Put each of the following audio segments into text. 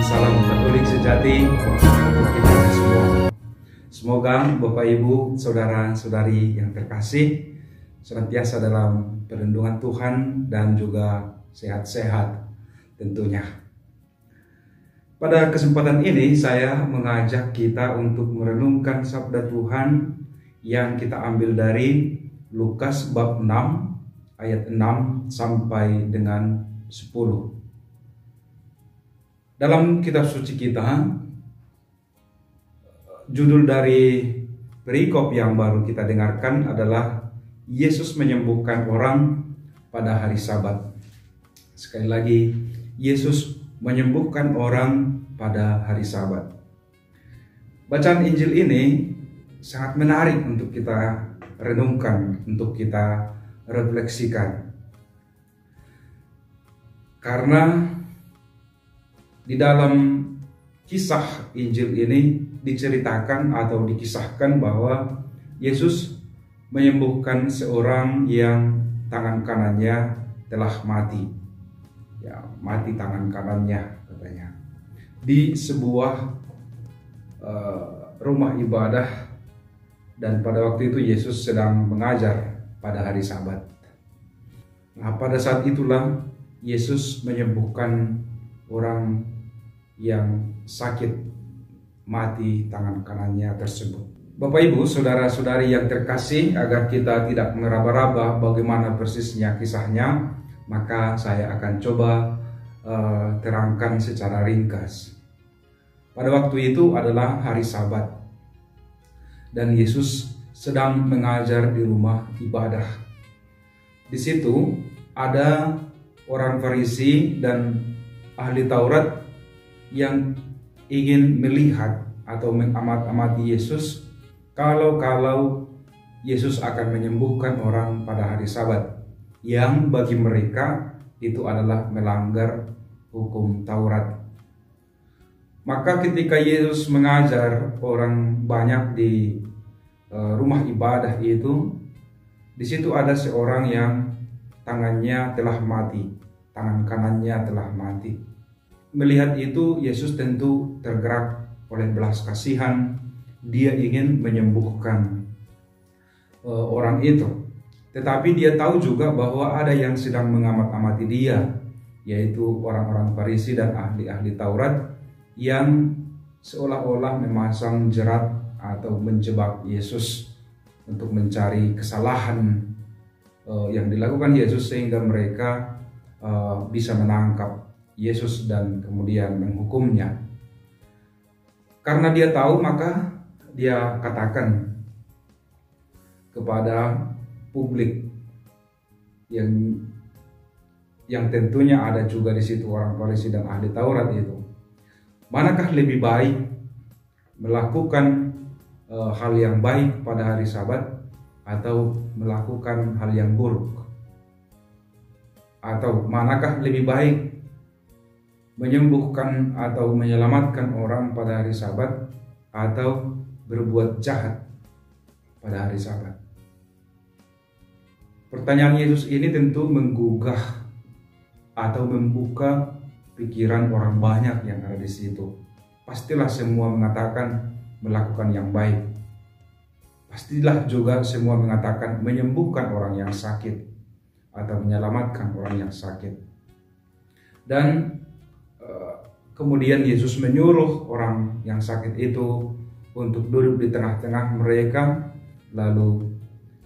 salam Katolik sejati untuk kita semua. Semoga Bapak Ibu, saudara-saudari yang terkasih senantiasa dalam perlindungan Tuhan dan juga sehat-sehat tentunya. Pada kesempatan ini saya mengajak kita untuk merenungkan sabda Tuhan yang kita ambil dari Lukas bab 6 ayat 6 sampai dengan 10. Dalam kitab suci kita, judul dari perikop yang baru kita dengarkan adalah Yesus menyembuhkan orang pada hari Sabat. Sekali lagi, Yesus menyembuhkan orang pada hari Sabat. Bacaan Injil ini sangat menarik untuk kita renungkan, untuk kita refleksikan. Karena di dalam kisah Injil ini diceritakan atau dikisahkan bahwa Yesus menyembuhkan seorang yang tangan kanannya telah mati. Ya, mati tangan kanannya katanya. Di sebuah rumah ibadah, dan pada waktu itu Yesus sedang mengajar pada hari Sabat. Nah, pada saat itulah Yesus menyembuhkan orang yang sakit mati tangan kanannya tersebut. Bapak Ibu, saudara-saudari yang terkasih, agar kita tidak meraba-raba bagaimana persisnya kisahnya, maka saya akan coba terangkan secara ringkas. Pada waktu itu adalah hari Sabat, dan Yesus sedang mengajar di rumah ibadah. Di situ ada orang Farisi dan ahli Taurat yang ingin melihat atau mengamati Yesus kalau Yesus akan menyembuhkan orang pada hari Sabat, yang bagi mereka itu adalah melanggar hukum Taurat. Maka ketika Yesus mengajar orang banyak di rumah ibadah itu, di situ ada seorang yang tangannya telah mati, tangan kanannya telah mati. Melihat itu, Yesus tentu tergerak oleh belas kasihan. Dia ingin menyembuhkan orang itu. Tetapi dia tahu juga bahwa ada yang sedang mengamat-amati dia, yaitu orang-orang Farisi dan ahli-ahli Taurat yang seolah-olah memasang jerat atau menjebak Yesus untuk mencari kesalahan yang dilakukan Yesus, sehingga mereka bisa menangkap Yesus dan kemudian menghukumnya. Karena dia tahu, maka dia katakan kepada publik yang tentunya ada juga di situ orang Farisi dan ahli Taurat itu, manakah lebih baik melakukan hal yang baik pada hari Sabat atau melakukan hal yang buruk? Atau manakah lebih baik menyembuhkan atau menyelamatkan orang pada hari Sabat atau berbuat jahat pada hari Sabat? Pertanyaan Yesus ini tentu menggugah atau membuka pikiran orang banyak yang ada di situ. Pastilah semua mengatakan melakukan yang baik. Pastilah juga semua mengatakan menyembuhkan orang yang sakit atau menyelamatkan orang yang sakit. Dan kemudian Yesus menyuruh orang yang sakit itu untuk duduk di tengah-tengah mereka, lalu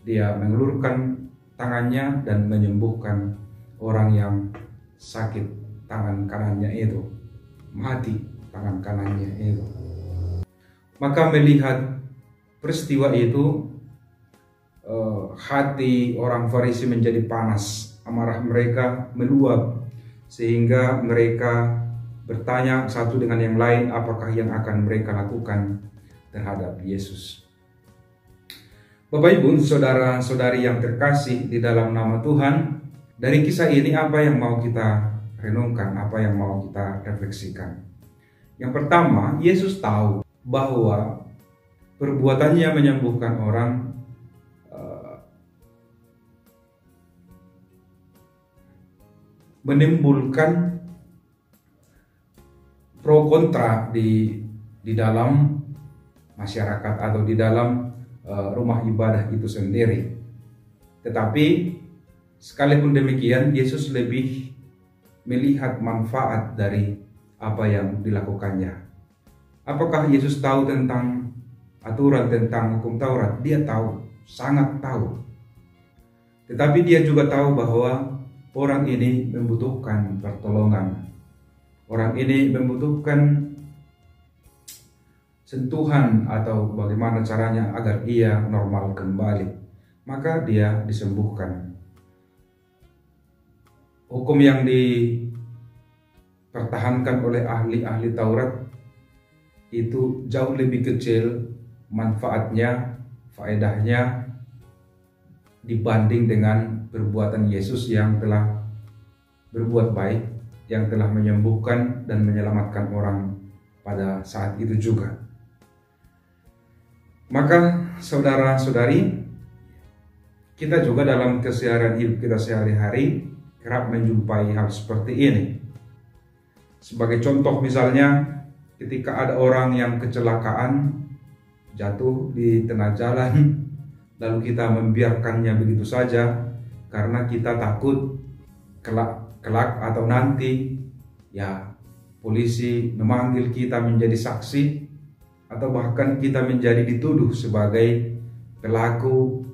dia mengelurkan tangannya dan menyembuhkan orang yang sakit tangan kanannya itu, mati tangan kanannya itu. Maka melihat peristiwa itu, hati orang Farisi menjadi panas, amarah mereka meluap, sehingga mereka bertanya satu dengan yang lain apakah yang akan mereka lakukan terhadap Yesus. Bapak Ibu, saudara-saudari yang terkasih di dalam nama Tuhan, dari kisah ini apa yang mau kita renungkan, apa yang mau kita refleksikan? Yang pertama, Yesus tahu bahwa perbuatannya menyembuhkan orang menimbulkan pro kontra di dalam masyarakat atau di dalam rumah ibadah itu sendiri. Tetapi sekalipun demikian, Yesus lebih melihat manfaat dari apa yang dilakukannya. Apakah Yesus tahu tentang aturan, tentang hukum Taurat? Dia tahu, sangat tahu. Tetapi dia juga tahu bahwa orang ini membutuhkan pertolongan. Orang ini membutuhkan sentuhan atau bagaimana caranya agar ia normal kembali. Maka dia disembuhkan. Hukum yang dipertahankan oleh ahli-ahli Taurat itu jauh lebih kecil manfaatnya, faedahnya dibanding dengan perbuatan Yesus yang telah berbuat baik, yang telah menyembuhkan dan menyelamatkan orang pada saat itu juga. Maka saudara-saudari, kita juga dalam keseharian hidup kita sehari-hari kerap menjumpai hal seperti ini. Sebagai contoh misalnya, ketika ada orang yang kecelakaan, jatuh di tengah jalan, lalu kita membiarkannya begitu saja karena kita takut kelak atau nanti ya polisi memanggil kita menjadi saksi, atau bahkan kita menjadi dituduh sebagai pelaku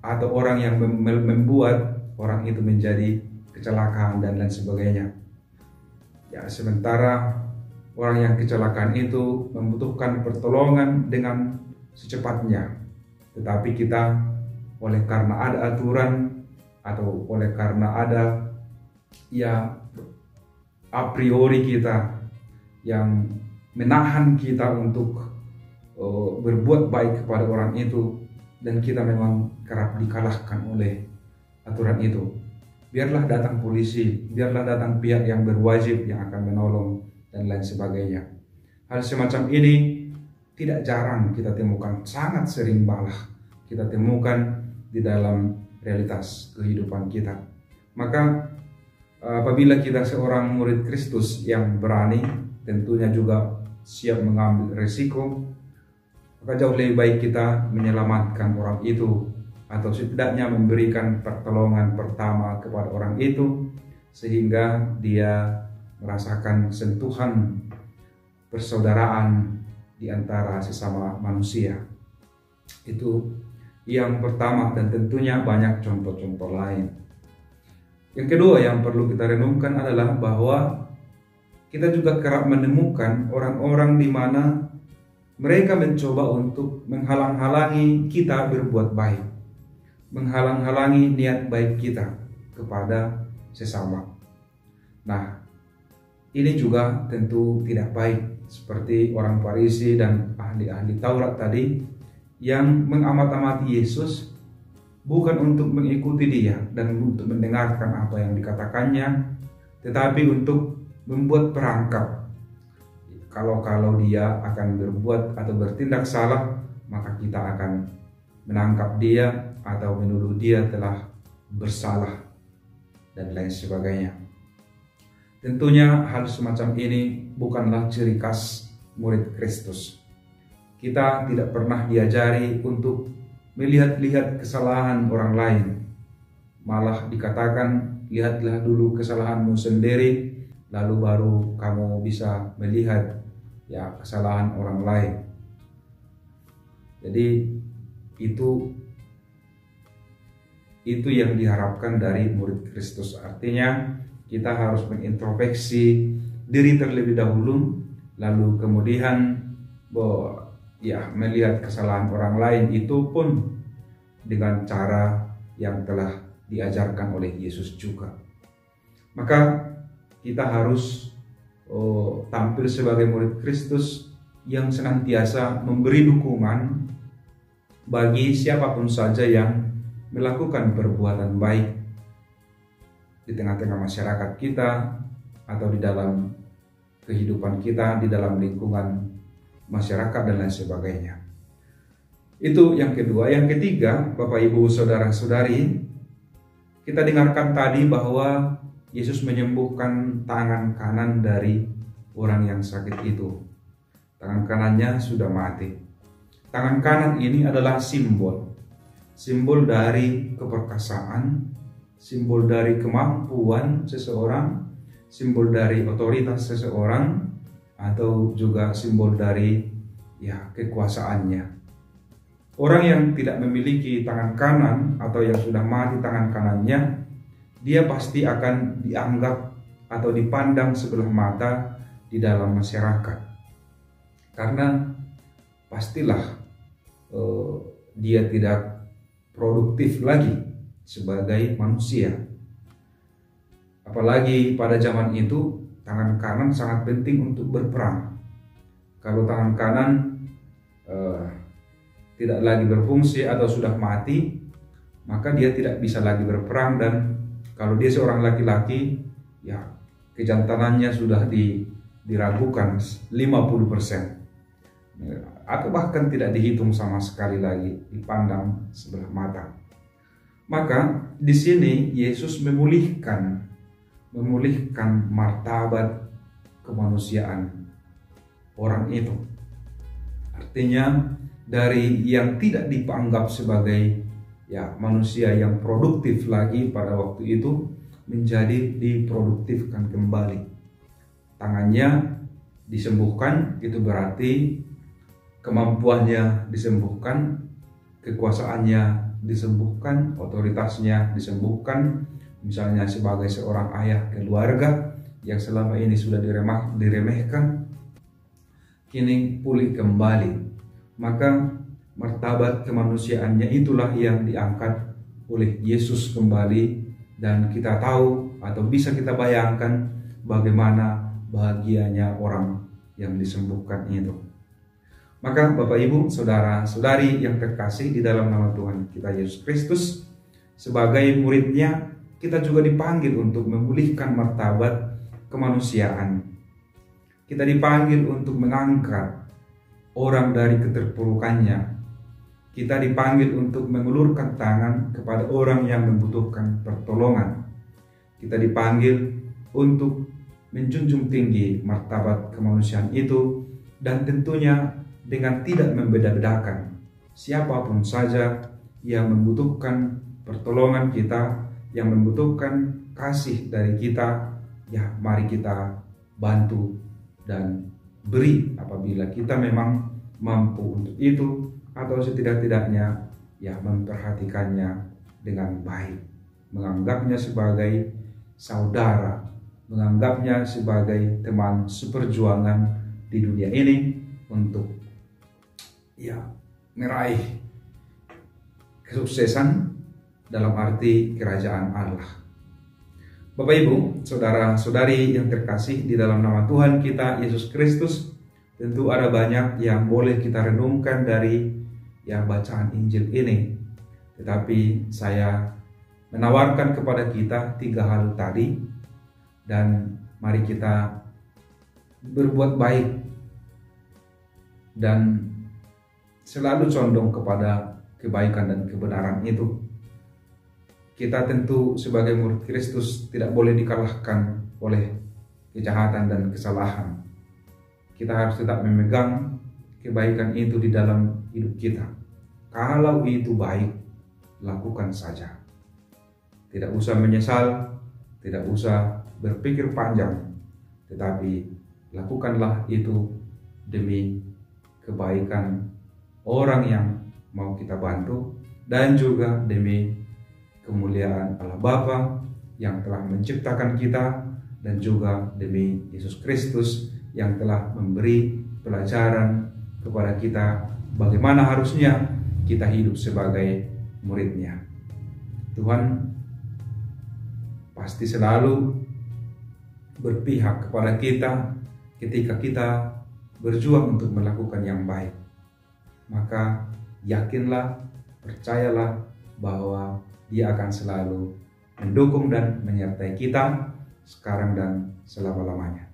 atau orang yang membuat orang itu menjadi kecelakaan dan lain sebagainya. Ya, sementara orang yang kecelakaan itu membutuhkan pertolongan dengan secepatnya, tetapi kita oleh karena ada aturan atau oleh karena ada ya a priori kita yang menahan kita untuk berbuat baik kepada orang itu, dan kita memang kerap dikalahkan oleh aturan itu. Biarlah datang polisi, biarlah datang pihak yang berwajib yang akan menolong dan lain sebagainya. Hal semacam ini tidak jarang kita temukan, sangat sering malah kita temukan di dalam realitas kehidupan kita. Maka apabila kita seorang murid Kristus yang berani, tentunya juga siap mengambil resiko, maka jauh lebih baik kita menyelamatkan orang itu, atau setidaknya memberikan pertolongan pertama kepada orang itu sehingga dia merasakan sentuhan persaudaraan di antara sesama manusia. Itu yang pertama, dan tentunya banyak contoh-contoh lain. Yang kedua yang perlu kita renungkan adalah bahwa kita juga kerap menemukan orang-orang di mana mereka mencoba untuk menghalang-halangi kita berbuat baik, menghalang-halangi niat baik kita kepada sesama. Nah, ini juga tentu tidak baik, seperti orang Farisi dan ahli-ahli Taurat tadi yang mengamat-amati Yesus bukan untuk mengikuti dia dan untuk mendengarkan apa yang dikatakannya, tetapi untuk membuat perangkap. Kalau dia akan berbuat atau bertindak salah, maka kita akan menangkap dia atau menuduh dia telah bersalah dan lain sebagainya. Tentunya hal semacam ini bukanlah ciri khas murid Kristus. Kita tidak pernah diajari untuk melihat-lihat kesalahan orang lain. Malah dikatakan, lihatlah dulu kesalahanmu sendiri, lalu baru kamu bisa melihat ya kesalahan orang lain. Jadi itu yang diharapkan dari murid Kristus. Artinya kita harus mengintrospeksi diri terlebih dahulu, lalu kemudian melihat kesalahan orang lain, itu pun dengan cara yang telah diajarkan oleh Yesus juga. Maka kita harus tampil sebagai murid Kristus yang senantiasa memberi dukungan bagi siapapun saja yang melakukan perbuatan baik di tengah-tengah masyarakat kita, atau di dalam kehidupan kita, di dalam lingkungan masyarakat dan lain sebagainya. Itu yang kedua. Yang ketiga, Bapak Ibu Saudara-saudari, kita dengarkan tadi bahwa Yesus menyembuhkan tangan kanan dari orang yang sakit itu. Tangan kanannya sudah mati. Tangan kanan ini adalah simbol dari keperkasaan, simbol dari kemampuan seseorang, simbol dari otoritas seseorang, atau juga simbol dari kekuasaannya. Orang yang tidak memiliki tangan kanan atau yang sudah mati tangan kanannya, dia pasti akan dianggap atau dipandang sebelah mata di dalam masyarakat. Karena pastilah dia tidak produktif lagi sebagai manusia. Apalagi pada zaman itu, tangan kanan sangat penting untuk berperang. Kalau tangan kanan tidak lagi berfungsi atau sudah mati, maka dia tidak bisa lagi berperang. Dan kalau dia seorang laki-laki, kejantanannya sudah diragukan 50%, atau bahkan tidak dihitung sama sekali lagi, dipandang sebelah mata. Maka di sini Yesus memulihkan martabat kemanusiaan orang itu. Artinya dari yang tidak dianggap sebagai manusia yang produktif lagi pada waktu itu, menjadi diproduktifkan kembali. Tangannya disembuhkan, itu berarti kemampuannya disembuhkan, kekuasaannya disembuhkan, otoritasnya disembuhkan. Misalnya sebagai seorang ayah keluarga yang selama ini sudah diremehkan, kini pulih kembali. Maka martabat kemanusiaannya itulah yang diangkat oleh Yesus kembali. Dan kita tahu atau bisa kita bayangkan bagaimana bahagianya orang yang disembuhkan itu. Maka Bapak Ibu, saudara-saudari yang terkasih di dalam nama Tuhan kita Yesus Kristus, sebagai muridnya kita juga dipanggil untuk memulihkan martabat kemanusiaan. Kita dipanggil untuk mengangkat orang dari keterpurukannya. Kita dipanggil untuk mengulurkan tangan kepada orang yang membutuhkan pertolongan. Kita dipanggil untuk menjunjung tinggi martabat kemanusiaan itu, dan tentunya dengan tidak membeda-bedakan siapapun saja yang membutuhkan pertolongan kita, yang membutuhkan kasih dari kita, mari kita bantu dan beri apabila kita memang mampu untuk itu, atau setidak-tidaknya memperhatikannya dengan baik, menganggapnya sebagai saudara, menganggapnya sebagai teman seperjuangan di dunia ini untuk meraih kesuksesan dalam arti kerajaan Allah. Bapak Ibu, saudara-saudari yang terkasih di dalam nama Tuhan kita Yesus Kristus, tentu ada banyak yang boleh kita renungkan dari bacaan Injil ini. Tetapi saya menawarkan kepada kita 3 hal tadi, dan mari kita berbuat baik dan selalu condong kepada kebaikan dan kebenaran itu. Kita tentu sebagai murid Kristus tidak boleh dikalahkan oleh kejahatan dan kesalahan. Kita harus tetap memegang kebaikan itu di dalam hidup kita. Kalau itu baik, lakukan saja. Tidak usah menyesal, tidak usah berpikir panjang, tetapi lakukanlah itu demi kebaikan orang yang mau kita bantu, dan juga demi kemuliaan Allah Bapa yang telah menciptakan kita, dan juga demi Yesus Kristus yang telah memberi pelajaran kepada kita bagaimana harusnya kita hidup sebagai murid-Nya. Tuhan pasti selalu berpihak kepada kita ketika kita berjuang untuk melakukan yang baik. Maka yakinlah, percayalah bahwa Dia akan selalu mendukung dan menyertai kita sekarang dan selama-lamanya.